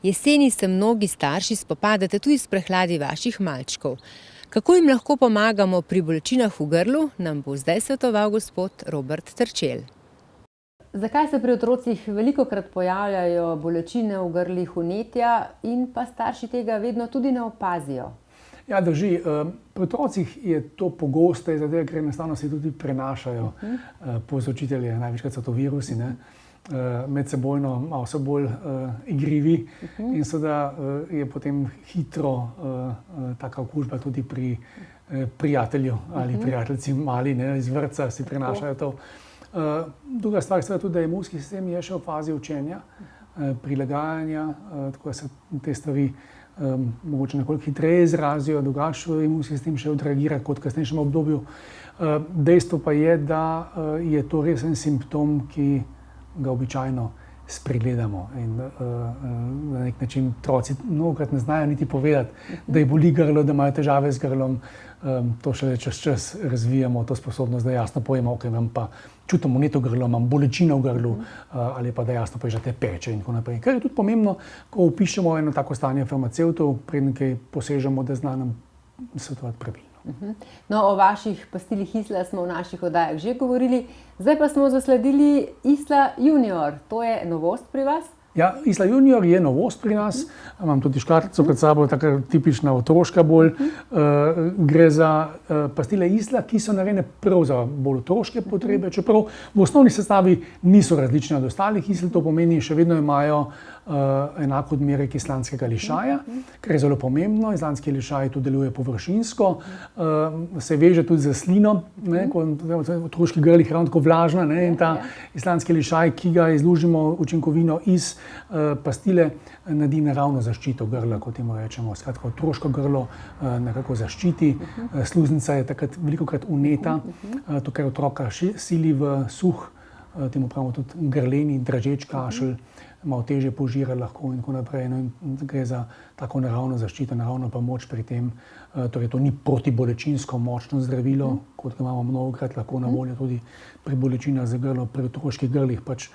Jeseni se mnogi starši spopadate tudi s prehladi vaših malčkov. Kako jim lahko pomagamo pri bolečinah v grlu, nam bo zdaj svetoval gospod Robert Terčelj. Zakaj se pri otrocih velikokrat pojavljajo bolečine v grlih, vnetja in pa starši tega vedno tudi ne opazijo? Ja, drži. Pri otrocih je to pogosto, zato ker enostavno se tudi prenašajo povzročitelji, največkrat so to virusi, medsebojno malo so bolj igrivi in seveda je potem hitro taka okužba tudi pri prijatelju ali prijateljci mali, iz vrtca si prenašajo to. Druga stvar je tudi, da imunski sistem je še v fazi učenja, prilagajanja, tako da se te stvari mogoče nekoliko hitreje izrazijo, drugače imunski sistem še odreagira kot v kasnejšem obdobju. Dejstvo pa je, da je to res en simptom, ki ga običajno spregledamo in na nek način otroci mnogokrat ne znajo niti povedati, da jih boli grlo, da imajo težave z grlom. To šele čez čas razvijamo to sposobnost, da jasno povemo, ok, imam pa čutim vneto grlo, imam bolečino v grlu ali pa da jasno poveš, da te peče in tako naprej. Kar je tudi pomembno, ko opišemo eno tako stanje farmacevtov, preden kaj posežemo, da zna nam svetovati pravilno. No, o vaših pastilih Isla smo v naših oddajah že govorili, zdaj pa smo zasledili Isla Junior. To je novost pri vas? Ja, Isla Junior je novost pri nas. Imam tudi škatlico pred sabo, taka tipična otroška bolj. Gre za pastile Isla, ki so narejene prav za bolj otroške potrebe, čeprav v osnovni sestavi niso različne od ostalih Isl, to pomeni, še vedno imajo enak odmerek islandskega lišaja, kar je zelo pomembno. Islandski lišaj tudi deluje površinsko, se veže tudi z slino, ko v otroških grlih je ravno tako vlažna, in ta islandski lišaj, ki ga izlužimo učinkovino iz pastile, naredi naravno zaščito grla, kot temu rečemo. Skratka, otroško grlo nekako zaščiti. Sluznica je takrat velikokrat vneta, to, kar otroka sili v suh, temu pravimo tudi grleni, dražeč kašelj, malo težje požira lahko in tako naprej. Gre za tako naravno zaščito, naravno pomoč pri tem. Torej, to ni protibolečinsko močno zdravilo, kot ga imamo mnogokrat lahko na voljo tudi pri bolečinah za grlo. Pri otroških grlih pač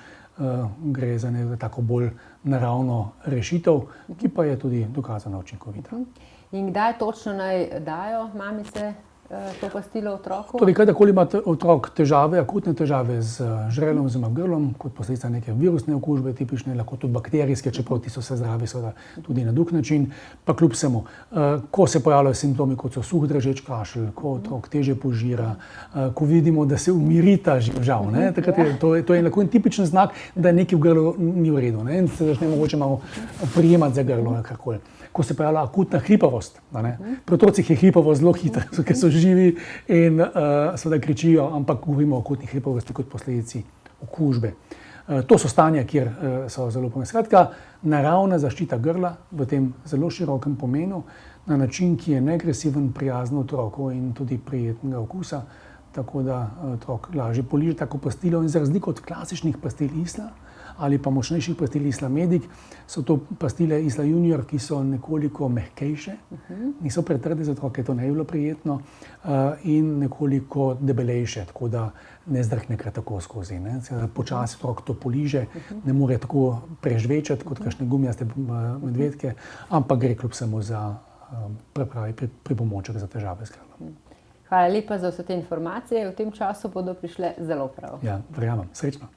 gre za nekaj tako bolj naravno rešitev, ki pa je tudi dokazano učinkovita. In kdaj točno naj dajo mamice to pastilo otroku? Torej, kadarkoli ima otrok težave, akutne težave z žrelom oziroma grlom, kot posledica neke virusne okužbe, tipične, lahko tudi bakterijske, čeprav ti so vse zdravi, seveda tudi na drug način, pa kljub vsemu. Ko se pojavljajo simptomi, kot so suh dražeč kašelj, ko otrok težje požira, ko vidimo, da se umirita žal, to je lahko en tipičen znak, da nekaj v grlu ni v redu, in se začne mogoče malo prijemati za grlo, karkoli. Ko se pojavlja akutna hripavost, pri otrocih je hripavost zelo hitra, ker so živi in seveda kričijo, ampak govorimo o akutni hripavosti kot posledici okužbe. To so stanja, kjer so zelo pomembne. Skratka, naravna zaščita grla v tem zelo širokem pomenu, na način, ki je neagresiven, prijazen otroku in tudi prijetnega okusa, tako da otrok lažje poliže tako pastilo. In za razliko od klasičnih pastil Isla ali pa močnejših pastil Isla Medic, so to pastile Isla Junior, ki so nekoliko mehkejše, niso pretrde za otroke, to ne bi bilo prijetno, in nekoliko debelejše, tako da ne zdrhne kar tako skozi. Počasi otrok to poliže, ne more tako prežvečati kot kakšne gumijaste medvedke, ampak gre kljub vsemu za pravi pripomoček za težave z grlom. Hvala lepa za vse te informacije, v tem času bodo prišle zelo prav. Ja, verjamem. Srečno.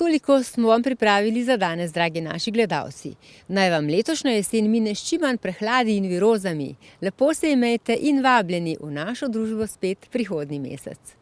Toliko smo vam pripravili za danes, dragi naši gledalci. Naj vam letošnja jesen mine s čim manj prehladi in virozami. Lepo se imejte in vabljeni v našo družbo spet prihodnji mesec.